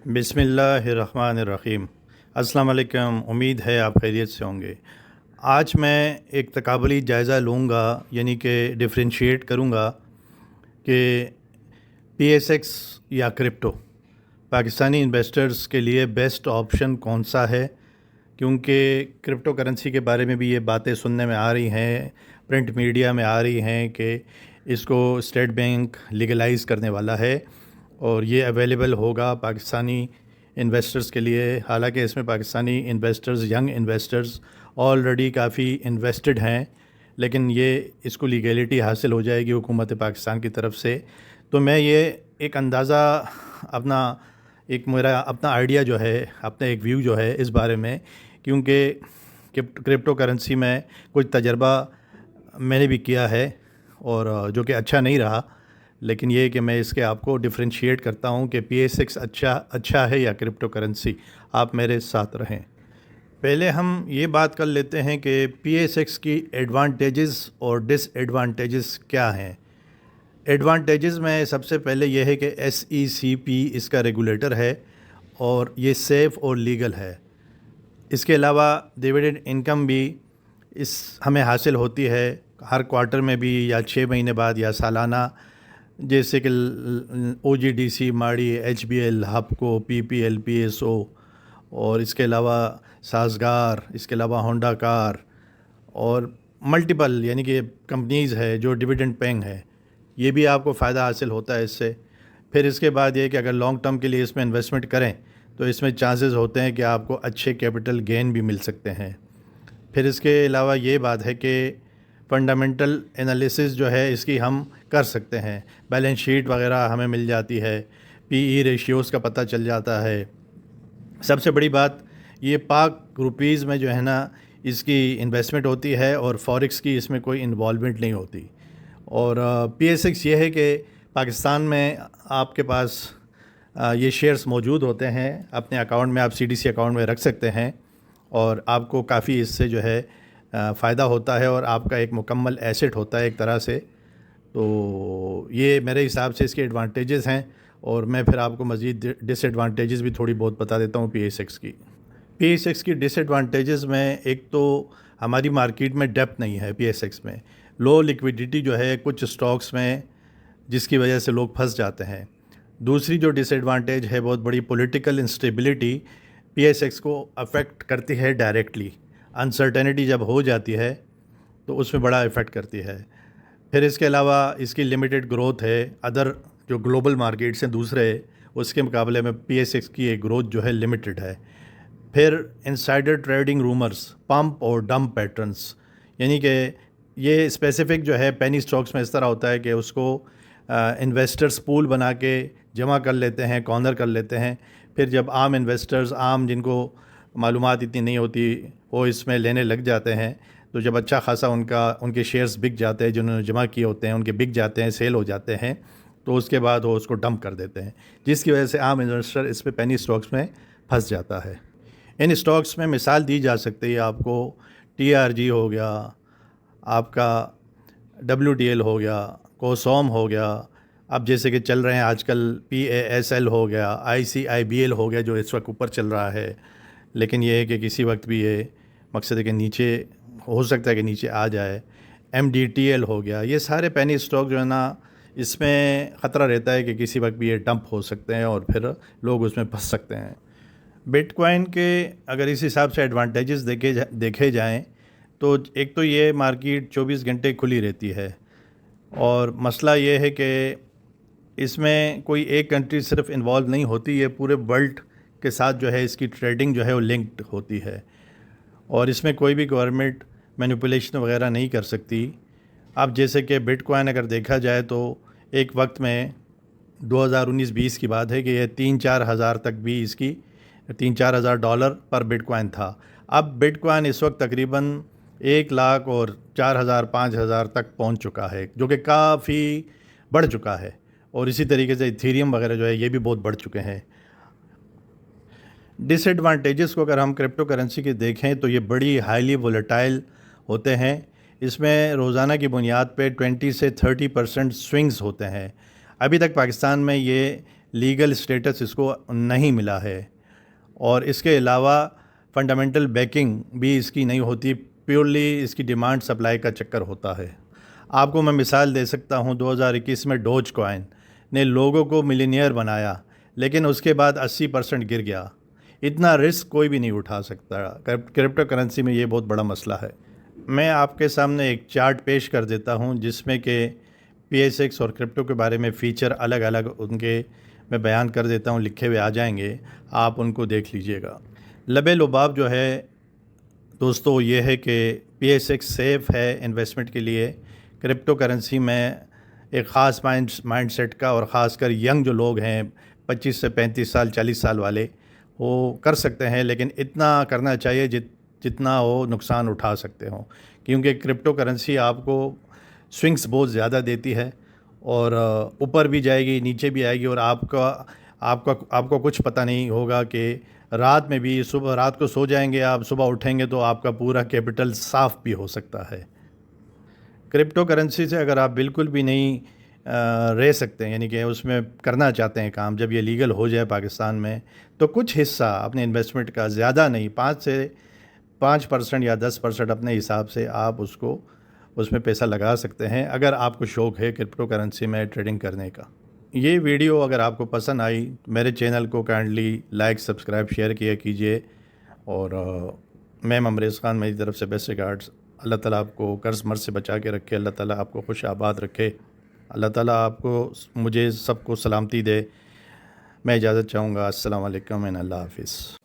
بسم اللہ الرحمن الرحیم۔ السلام علیکم، امید ہے آپ خیریت سے ہوں گے۔ آج میں ایک تقابلی جائزہ لوں گا، یعنی کہ ڈفرینشیٹ کروں گا کہ پی ایس ایکس یا کرپٹو پاکستانی انویسٹرز کے لیے بیسٹ آپشن کون سا ہے، کیونکہ کرپٹو کرنسی کے بارے میں بھی یہ باتیں سننے میں آ رہی ہیں، پرنٹ میڈیا میں آ رہی ہیں کہ اس کو اسٹیٹ بینک لیگلائز کرنے والا ہے اور یہ اویلیبل ہوگا پاکستانی انویسٹرز کے لیے۔ حالانکہ اس میں Pakistani investors, young investors already کافی انویسٹڈ ہیں، لیکن یہ اس کو لیگیلٹی حاصل ہو جائے گی حکومت پاکستان کی طرف سے۔ تو میں یہ ایک اندازہ میرا اپنا آئیڈیا جو ہے، اپنا ایک ویو جو ہے اس بارے میں، کیونکہ کرپٹو کرنسی میں کچھ تجربہ میں نے بھی کیا ہے اور جو کہ اچھا نہیں رہا، لیکن یہ کہ میں اس کے آپ کو ڈفرینشیٹ کرتا ہوں کہ پی ایس ایکس اچھا ہے یا کرپٹو کرنسی۔ آپ میرے ساتھ رہیں۔ پہلے ہم یہ بات کر لیتے ہیں کہ پی ایس ایکس کی ایڈوانٹیجز اور ڈس ایڈوانٹیجز کیا ہیں۔ ایڈوانٹیجز میں سب سے پہلے یہ ہے کہ ایس ای سی پی اس کا ریگولیٹر ہے اور یہ سیف اور لیگل ہے۔ اس کے علاوہ ڈیویڈنڈ انکم بھی ہمیں حاصل ہوتی ہے ہر کوارٹر میں بھی، یا 6 مہینے بعد، یا سالانہ، جیسے کہ O G D C, Mari, H B L, Hubco, P P L, P S O, اور اس کے علاوہ سازگار، اس کے علاوہ ہونڈا کار اور ملٹیپل یعنی کہ کمپنیز ہے جو ڈیویڈنڈ پیئنگ ہے، یہ بھی آپ کو فائدہ حاصل ہوتا ہے اس سے۔ پھر اس کے بعد یہ کہ اگر لانگ ٹرم کے لیے اس میں انویسٹمنٹ کریں تو اس میں چانسز ہوتے ہیں کہ آپ کو اچھے کیپٹل گین بھی مل سکتے ہیں۔ پھر اس کے علاوہ یہ بات ہے کہ فنڈامنٹل انالیسس جو ہے اس کی ہم کر سکتے ہیں، بیلنس شیٹ وغیرہ ہمیں مل جاتی ہے، پی ای ریشیوز کا پتہ چل جاتا ہے۔ سب سے بڑی بات یہ پاک روپیز میں جو ہے نا اس کی انویسٹمنٹ ہوتی ہے اور فوریکس کی اس میں کوئی انوالومنٹ نہیں ہوتی۔ اور پی ایس ایکس یہ ہے کہ پاکستان میں آپ کے پاس یہ شیئرز موجود ہوتے ہیں، اپنے اکاؤنٹ میں آپ سی ڈی سی اکاؤنٹ میں رکھ سکتے ہیں اور آپ کو کافی اس سے جو ہے فائدہ ہوتا ہے اور آپ کا ایک مکمل ایسٹ ہوتا ہے ایک طرح سے۔ تو یہ میرے حساب سے اس کے ایڈوانٹیجز ہیں، اور میں پھر آپ کو مزید ڈس ایڈوانٹیجز بھی تھوڑی بہت بتا دیتا ہوں پی ایس ایکس کی۔ پی ایس ایکس کی ڈس ایڈوانٹیجز میں ایک تو ہماری مارکیٹ میں ڈیپتھ نہیں ہے پی ایس ایکس میں، لو لیکویڈیٹی جو ہے کچھ سٹاکس میں، جس کی وجہ سے لوگ پھنس جاتے ہیں۔ دوسری جو ڈس ایڈوانٹیج ہے بہت بڑی، political instability P S x کو افیکٹ کرتی ہے ڈائریکٹلی۔ انسرٹینٹی جب ہو جاتی ہے تو اس میں بڑا افیکٹ کرتی ہے۔ پھر اس کے علاوہ اس کی لمیٹڈ گروتھ ہے، ادر جو گلوبل مارکیٹس ہیں دوسرے، اس کے مقابلے میں پی ایس ایکس کی ایک گروتھ جو ہے لمیٹڈ ہے۔ پھر انسائڈر ٹریڈنگ رومرز، پمپ اور ڈمپ پیٹرنز، یعنی کہ یہ اسپیسیفک جو ہے پینی سٹاکس میں اس طرح ہوتا ہے کہ اس کو انویسٹرز پول بنا کے جمع کر لیتے ہیں، کارنر کر لیتے ہیں، پھر جب عام انویسٹرز، عام جن کو معلومات اتنی نہیں ہوتی، وہ اس میں لینے لگ جاتے ہیں، تو جب اچھا خاصا ان کے شیئرز بک جاتے ہیں، جنہوں نے جمع کیے ہوتے ہیں ان کے بک جاتے ہیں، سیل ہو جاتے ہیں، تو اس کے بعد وہ اس کو ڈمپ کر دیتے ہیں، جس کی وجہ سے عام انویسٹر اس پہ پینی سٹاکس میں پھنس جاتا ہے۔ ان سٹاکس میں مثال دی جا سکتی ہے آپ کو، ٹی آر جی ہو گیا، آپ کا ڈبلیو ٹی ایل ہو گیا، کوسوم ہو گیا، اب جیسے کہ چل رہے ہیں آج کل پی اے ایس ایل ہو گیا، آئی سی آئی بی ایل ہو گیا جو اس وقت اوپر چل رہا ہے، لیکن یہ ہے کہ کسی وقت بھی یہ مقصد ہے کہ نیچے ہو سکتا ہے کہ نیچے آ جائے۔ ایم ڈی ٹی ایل ہو گیا، یہ سارے پینی سٹاک جو ہے نا، اس میں خطرہ رہتا ہے کہ کسی وقت بھی یہ ڈمپ ہو سکتے ہیں اور پھر لوگ اس میں پھنس سکتے ہیں۔ بٹ کوائن کے اگر اس حساب سے ایڈوانٹیجز دیکھے جائیں تو ایک تو یہ مارکیٹ 24 گھنٹے کھلی رہتی ہے، اور مسئلہ یہ ہے کہ اس میں کوئی ایک کنٹری صرف انوالو نہیں ہوتی، یہ پورے ورلڈ کے ساتھ جو ہے اس کی ٹریڈنگ جو ہے وہ لنکڈ ہوتی ہے، اور اس میں کوئی بھی گورنمنٹ مینیپولیشن وغیرہ نہیں کر سکتی۔ اب جیسے کہ بٹ کوائن اگر دیکھا جائے تو ایک وقت میں 2019-20 کی بات ہے کہ یہ 3-4 ہزار تک بھی اس کی $3,000-4,000 پر بٹ کوائن تھا۔ اب بٹ کوائن اس وقت تقریباً 1 لاکھ اور 4,000-5,000 تک پہنچ چکا ہے، جو کہ کافی بڑھ چکا ہے، اور اسی طریقے سے ایتھیریم وغیرہ جو ہے یہ بھی بہت بڑھ چکے ہیں۔ ڈس ایڈوانٹیجز کو اگر ہم کرپٹو کرنسی کے دیکھیں تو یہ بڑی ہائیلی وولیٹائل ہوتے ہیں، اس میں روزانہ کی بنیاد پہ 20 سے 30% سوئنگز ہوتے ہیں۔ ابھی تک پاکستان میں یہ لیگل اسٹیٹس اس کو نہیں ملا ہے، اور اس کے علاوہ فنڈامنٹل بیکنگ بھی اس کی نہیں ہوتی، پیورلی اس کی ڈیمانڈ سپلائی کا چکر ہوتا ہے۔ آپ کو میں مثال دے سکتا ہوں، 2021 میں ڈوج کوائن نے لوگوں کو ملینئر بنایا، لیکن اس کے بعد 80% گر گیا۔ اتنا رسک کوئی بھی نہیں اٹھا سکتا۔ کرپٹو کرنسی میں یہ بہت بڑا مسئلہ ہے۔ میں آپ کے سامنے ایک چارٹ پیش کر دیتا ہوں جس میں کہ PSX اور کرپٹو کے بارے میں فیچر الگ الگ ان کے میں بیان کر دیتا ہوں، لکھے ہوئے آ جائیں گے، آپ ان کو دیکھ لیجئے گا۔ لب لباب جو ہے دوستو یہ ہے کہ PSX سیف ہے انویسٹمنٹ کے لیے۔ کرپٹو کرنسی میں ایک خاص مائنڈ سیٹ کا، اور خاص کر ینگ جو لوگ ہیں 25 سے 35 سال 40 سال والے، وہ کر سکتے ہیں، لیکن اتنا کرنا چاہیے جتنا وہ نقصان اٹھا سکتے ہوں، کیونکہ کرپٹو کرنسی آپ کو سوئنگس بہت زیادہ دیتی ہے، اور اوپر بھی جائے گی نیچے بھی آئے گی، اور آپ کو کچھ پتہ نہیں ہوگا کہ رات میں بھی، رات کو سو جائیں گے آپ، صبح اٹھیں گے تو آپ کا پورا کیپٹل صاف بھی ہو سکتا ہے۔ کرپٹو کرنسی سے اگر آپ بالکل بھی نہیں رہ سکتے، یعنی کہ اس میں کرنا چاہتے ہیں کام، جب یہ لیگل ہو جائے پاکستان میں، تو کچھ حصہ اپنے انویسٹمنٹ کا، زیادہ نہیں، 5% یا 10% اپنے حساب سے آپ اس میں پیسہ لگا سکتے ہیں، اگر آپ کو شوق ہے کرپٹو کرنسی میں ٹریڈنگ کرنے کا۔ یہ ویڈیو اگر آپ کو پسند آئی، میرے چینل کو کائنڈلی لائک، سبسکرائب، شیئر کیا کیجئے، اور میں ممریز خان، میری طرف سے بیسٹ ریگارڈز۔ اللہ تعالیٰ آپ کو قرض مرض سے بچا کے رکھے، اللہ تعالیٰ آپ کو خوش آباد رکھے، اللہ تعالیٰ آپ کو، مجھے سب کو سلامتی دے۔ میں اجازت چاہوں گا۔ السلام علیکم، اللہ حافظ۔